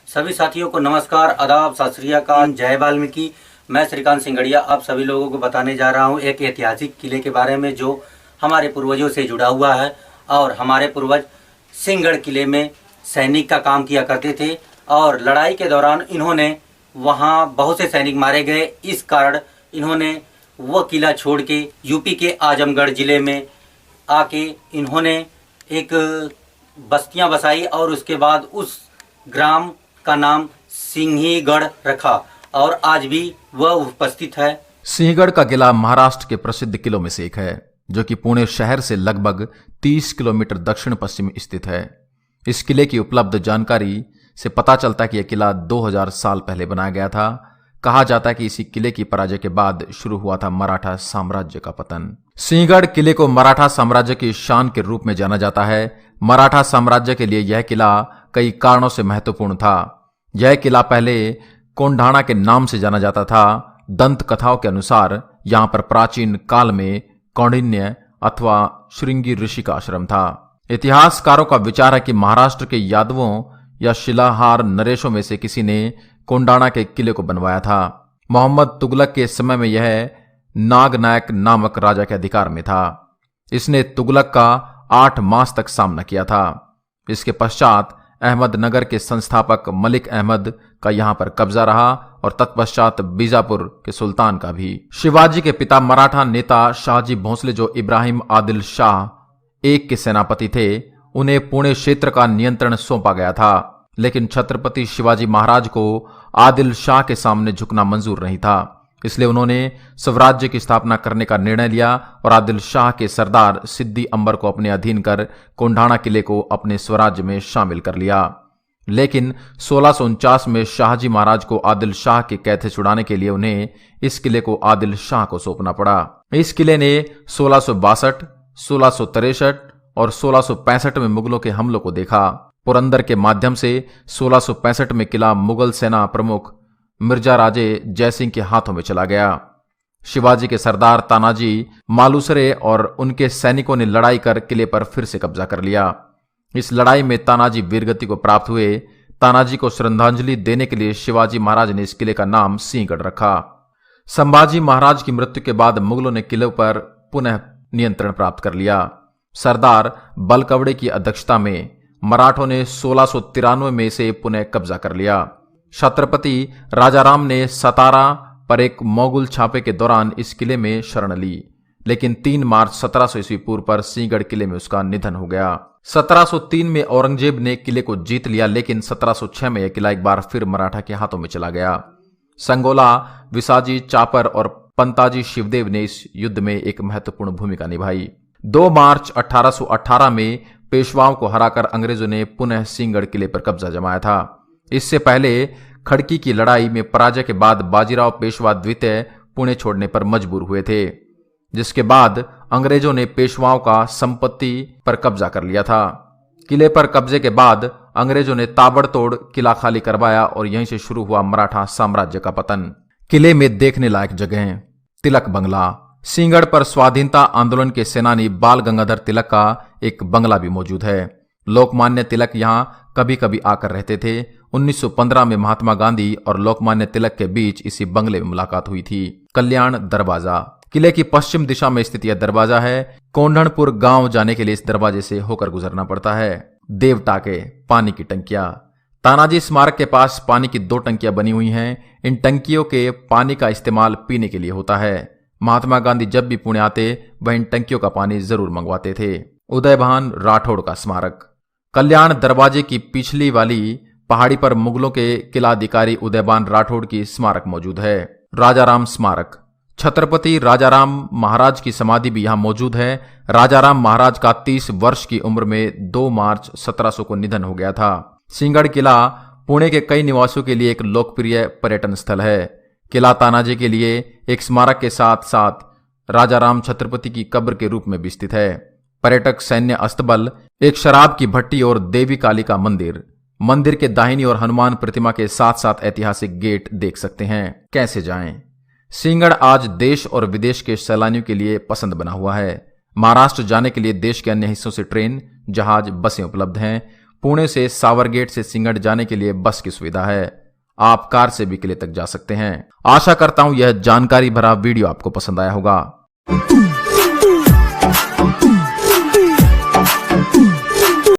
सभी साथियों को नमस्कार, आदाब, सत श्री अकाल, जय वाल्मीकि। मैं श्रीकांत सिंगड़िया आप सभी लोगों को बताने जा रहा हूं एक ऐतिहासिक किले के बारे में जो हमारे पूर्वजों से जुड़ा हुआ है। और हमारे पूर्वज सिंहगढ़ किले में सैनिक का काम किया करते थे और लड़ाई के दौरान इन्होंने वहां बहुत से सैनिक मारे गए। इस कारण इन्होंने वह किला छोड़ के यूपी के आजमगढ़ जिले में आके इन्होंने एक बस्तियां बसाई और उसके बाद उस ग्राम का नाम सिंहीगढ़ रखा और आज भी वह उपस्थित है। सिंहगढ़ का किला महाराष्ट्र के प्रसिद्ध किलों में से एक है जो कि पुणे शहर से लगभग 30 किलोमीटर दक्षिण पश्चिम स्थित है। इस किले की उपलब्ध जानकारी से पता चलता है कि यह किला 2000 साल पहले बनाया गया था। कहा जाता है कि इसी किले की पराजय के बाद शुरू हुआ था मराठा साम्राज्य का पतन। सिंहगढ़ किले को मराठा साम्राज्य की शान के रूप में जाना जाता है। मराठा साम्राज्य के लिए यह किला कई कारणों से महत्वपूर्ण था। यह किला पहले कोंढाणा के नाम से जाना जाता था। दंत कथाओं के अनुसार यहां पर प्राचीन काल में कौंडिन्य अथवा श्रृंगी ऋषि का आश्रम था। इतिहासकारों का विचार है कि महाराष्ट्र के यादवों या शिलाहार नरेशों में से किसी ने कोंडाणा के किले को बनवाया था। मोहम्मद तुगलक के समय में यह नागनायक नामक राजा के अधिकार में था। इसने तुगलक का 8 मास तक सामना किया था। इसके पश्चात अहमदनगर के संस्थापक मलिक अहमद का यहां पर कब्जा रहा और तत्पश्चात बीजापुर के सुल्तान का भी। शिवाजी के पिता मराठा नेता शाहजी भोंसले जो इब्राहिम आदिल शाह एक के सेनापति थे, उन्हें पुणे क्षेत्र का नियंत्रण सौंपा गया था। लेकिन छत्रपति शिवाजी महाराज को आदिल शाह के सामने झुकना मंजूर नहीं था, इसलिए उन्होंने स्वराज्य की स्थापना करने का निर्णय लिया और आदिल शाह के सरदार सिद्दी अंबर को अपने अधीन कर कोंढाणा किले को अपने स्वराज्य में शामिल कर लिया। लेकिन 1649 में शाहजी महाराज को आदिल शाह के कैद से छुड़ाने के लिए उन्हें इस किले को आदिल शाह को सौंपना पड़ा। इस किले ने 1662, 1663 और 1665 में मुगलों के हमलों को देखा। पुरंदर के माध्यम से 1665 में किला मुगल सेना प्रमुख मिर्जा राजे जयसिंह के हाथों में चला गया। शिवाजी के सरदार तानाजी मालूसरे और उनके सैनिकों ने लड़ाई कर किले पर फिर से कब्जा कर लिया। इस लड़ाई में तानाजी वीरगति को प्राप्त हुए। तानाजी को श्रद्धांजलि देने के लिए शिवाजी महाराज ने इस किले का नाम सिंहगढ़ रखा। संभाजी महाराज की मृत्यु के बाद मुगलों ने किले पर पुनः नियंत्रण प्राप्त कर लिया। सरदार बलकवड़े की अध्यक्षता में मराठों ने 1693 में इसे पुनः कब्जा कर लिया। छत्रपति राजाराम ने सतारा पर एक मोगल छापे के दौरान इस किले में शरण ली, लेकिन 3 मार्च 1700 ईस्वी पूर्व पर सिंहगढ़ किले में उसका निधन हो गया। 1703 में औरंगजेब ने किले को जीत लिया, लेकिन 1706 में यह किला एक बार फिर मराठा के हाथों में चला गया। संगोला, विसाजी चापर और पंताजी शिवदेव ने इस युद्ध में एक महत्वपूर्ण भूमिका निभाई। 2 मार्च 1818 में पेशवाओं को हराकर अंग्रेजों ने पुनः सिंहगढ़ किले पर कब्जा जमाया था। इससे पहले खड़की की लड़ाई में पराजय के बाद बाजीराव पेशवा द्वितीय पुणे छोड़ने पर मजबूर हुए थे, जिसके बाद अंग्रेजों ने पेशवाओं का संपत्ति पर कब्जा कर लिया था। किले पर कब्जे के बाद अंग्रेजों ने ताबड़तोड़ किला खाली करवाया और यहीं से शुरू हुआ मराठा साम्राज्य का पतन। किले में देखने लायक जगह: तिलक बंगला। सिंहगढ़ पर स्वाधीनता आंदोलन के सेनानी बाल गंगाधर तिलक का एक बंगला भी मौजूद है। लोकमान्य तिलक यहां कभी कभी आकर रहते थे। 1915 में महात्मा गांधी और लोकमान्य तिलक के बीच इसी बंगले में मुलाकात हुई थी। कल्याण दरवाजा। किले की पश्चिम दिशा में स्थित यह दरवाजा है। कोंढणपुर गांव जाने के लिए इस दरवाजे से होकर गुजरना पड़ता है। देवटाके, पानी की टंकियां। तानाजी स्मारक के पास पानी की 2 टंकियां बनी हुई हैं। इन टंकियों के पानी का इस्तेमाल पीने के लिए होता है। महात्मा गांधी जब भी पुणे आते वह इन टंकियों का पानी जरूर मंगवाते थे। उदयभान राठौड़ का स्मारक। कल्याण दरवाजे की पिछली वाली पहाड़ी पर मुगलों के किला अधिकारी उदयभान राठौड़ की स्मारक मौजूद है। राजाराम स्मारक। छत्रपति राजाराम महाराज की समाधि भी यहां मौजूद है। राजाराम महाराज का 30 वर्ष की उम्र में 2 मार्च 1700 को निधन हो गया था। सिंहगढ़ किला पुणे के कई निवासियों के लिए एक लोकप्रिय पर्यटन स्थल है। किला तानाजी के लिए एक स्मारक के साथ साथ राजाराम छत्रपति की कब्र के रूप में भी स्थित है। पर्यटक सैन्य अस्तबल, एक शराब की भट्टी और देवी काली का मंदिर। मंदिर के दाहिनी और हनुमान प्रतिमा के साथ साथ ऐतिहासिक गेट देख सकते हैं। कैसे जाएं? सिंहगढ़ आज देश और विदेश के सैलानियों के लिए पसंद बना हुआ है। महाराष्ट्र जाने के लिए देश के अन्य हिस्सों से ट्रेन, जहाज, बसें उपलब्ध हैं। पुणे से सावरगेट से सिंगड़ जाने के लिए बस की सुविधा है। आप कार से भी किले तक जा सकते हैं। आशा करता हूं यह जानकारी भरा वीडियो आपको पसंद आया होगा।